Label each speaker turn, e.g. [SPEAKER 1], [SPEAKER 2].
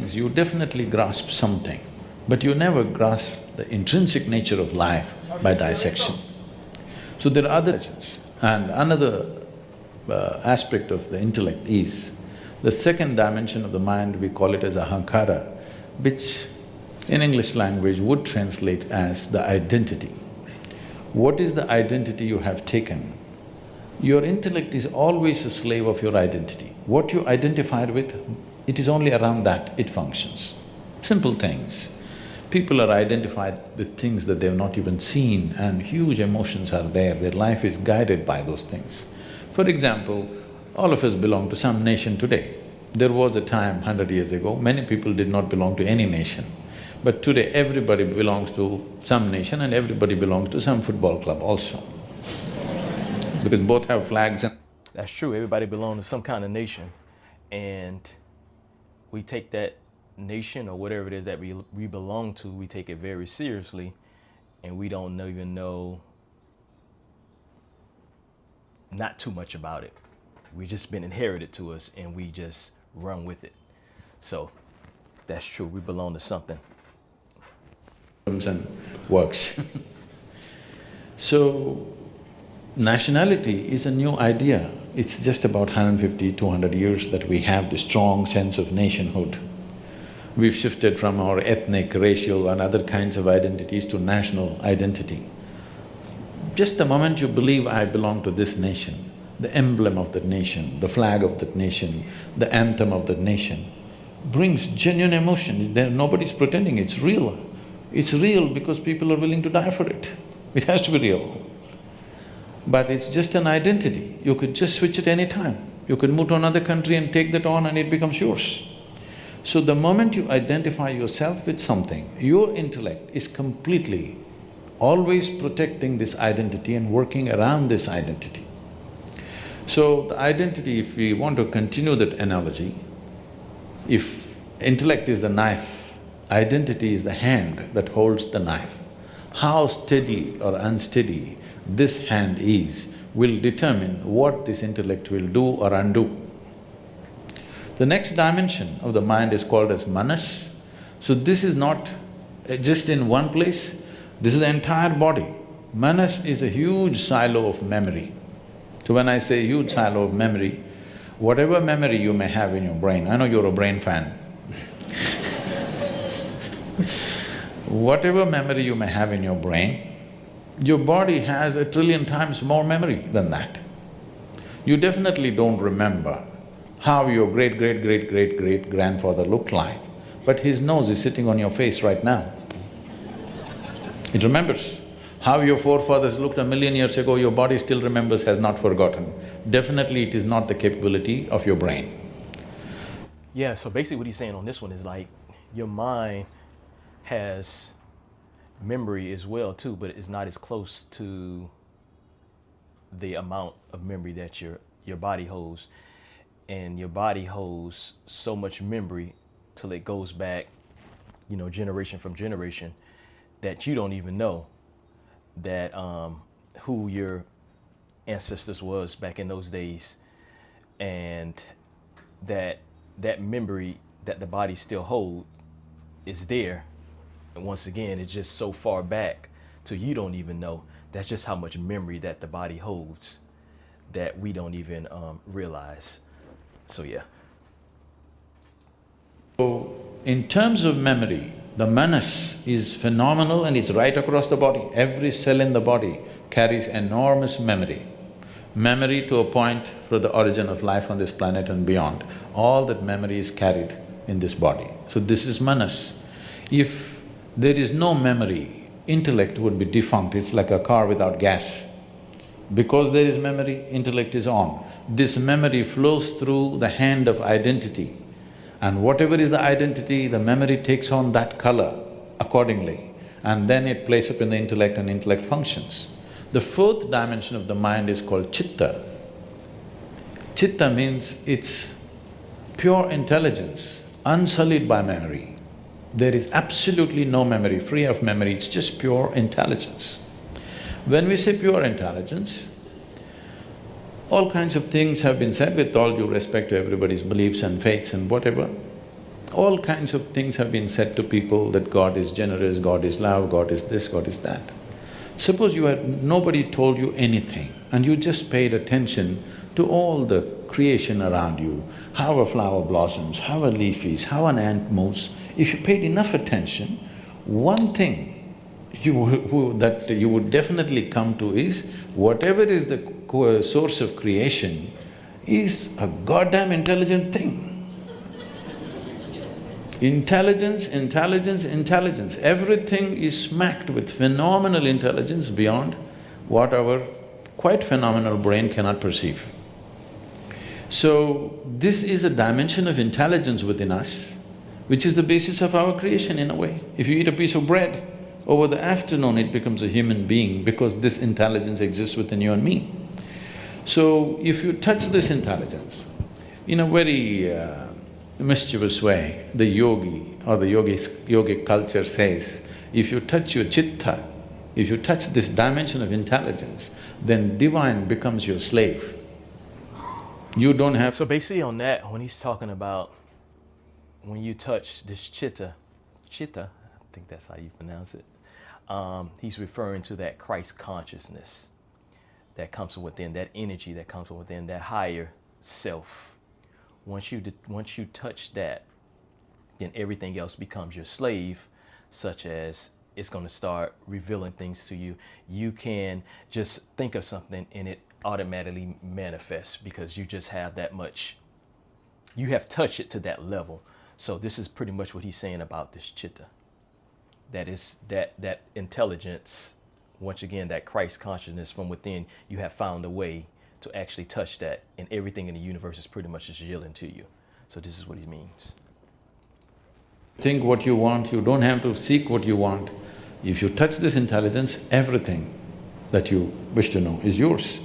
[SPEAKER 1] things, you definitely grasp something, but you never grasp the intrinsic nature of life by dissection. So there are other legends. And another aspect of the intellect is the second dimension of the mind, we call it as ahankara, which in English language would translate as the identity. What is the identity you have taken? Your intellect is always a slave of your identity. What you identified with, it is only around that it functions. Simple things. People are identified with things that they've not even seen, and huge emotions are there, their life is guided by those things. For example, all of us belong to some nation today. There was a time 100 years ago, many people did not belong to any nation. But today everybody belongs to some nation and everybody belongs to some football club also. Because both have flags and…
[SPEAKER 2] That's true, everybody belongs to some kind of nation, and we take that nation or whatever it is that we belong to, we take it very seriously, and we don't even know not too much about it. We just been inherited to us and we just run with it. So that's true, we belong to something.
[SPEAKER 1] And works. So, nationality is a new idea. It's just about 150, 200 years that we have the strong sense of nationhood. We've shifted from our ethnic, racial and other kinds of identities to national identity. Just the moment you believe, I belong to this nation, the emblem of that nation, the flag of that nation, the anthem of that nation, brings genuine emotion. Nobody's pretending, it's real. It's real because people are willing to die for it. It has to be real. But it's just an identity, you could just switch it any time. You could move to another country and take that on and it becomes yours. So the moment you identify yourself with something, your intellect is completely always protecting this identity and working around this identity. So the identity, if we want to continue that analogy, if intellect is the knife, identity is the hand that holds the knife. How steady or unsteady this hand is will determine what this intellect will do or undo. The next dimension of the mind is called as manas. So this is not just in one place, this is the entire body. Manas is a huge silo of memory. So when I say huge silo of memory, whatever memory you may have in your brain, I know you're a brain fan. Whatever memory you may have in your brain, your body has 1 trillion times more memory than that. You definitely don't remember how your great-great-great-great-great-grandfather looked like, but his nose is sitting on your face right now. It remembers. How your forefathers looked 1,000,000 years ago, your body still remembers, has not forgotten. Definitely it is not the capability of your brain.
[SPEAKER 2] Yeah, so basically what he's saying on this one is like, your mind has memory as well too, but it's not as close to the amount of memory that your body holds. And your body holds so much memory till it goes back, generation from generation, that you don't even know that who your ancestors was back in those days, and that memory that the body still hold is there. And once again, it's just so far back till you don't even know. That's just how much memory that the body holds that we don't even realize. So yeah.
[SPEAKER 1] So, in terms of memory, the manas is phenomenal and it's right across the body. Every cell in the body carries enormous memory. Memory to a point for the origin of life on this planet and beyond. All that memory is carried in this body. So this is manas. If there is no memory, intellect would be defunct, it's like a car without gas. Because there is memory, intellect is on. This memory flows through the hand of identity, and whatever is the identity, the memory takes on that color accordingly, and then it plays up in the intellect and intellect functions. The fourth dimension of the mind is called chitta. Chitta means it's pure intelligence, unsullied by memory. There is absolutely no memory, free of memory, it's just pure intelligence. When we say pure intelligence, all kinds of things have been said with all due respect to everybody's beliefs and faiths and whatever. All kinds of things have been said to people that God is generous, God is love, God is this, God is that. Suppose nobody told you anything and you just paid attention to all the creation around you, how a flower blossoms, how a leaf is, how an ant moves. If you paid enough attention, one thing that you would definitely come to is, whatever is the source of creation is a goddamn intelligent thing. Intelligence, intelligence, intelligence. Everything is smacked with phenomenal intelligence beyond what our quite phenomenal brain cannot perceive. So, this is a dimension of intelligence within us, which is the basis of our creation in a way. If you eat a piece of bread, over the afternoon it becomes a human being because this intelligence exists within you and me. So, if you touch this intelligence in a very mischievous way, the yogi or the yogic culture says, if you touch your chitta, if you touch this dimension of intelligence, then divine becomes your slave. You don't have…
[SPEAKER 2] So basically on that, when he's talking about when you touch this chitta, I think that's how you pronounce it, he's referring to that Christ consciousness that comes from within, that energy that comes from within, that higher self. Once you touch that, then everything else becomes your slave, such as it's going to start revealing things to you. You can just think of something and it automatically manifests because you just have that much, you have touched it to that level. So this is pretty much what he's saying about this chitta. That is that intelligence, once again, that Christ consciousness from within, you have found a way to actually touch that, and everything in the universe is pretty much just yielding to you. So this is what he means.
[SPEAKER 1] Think what you want, you don't have to seek what you want. If you touch this intelligence, everything that you wish to know is yours.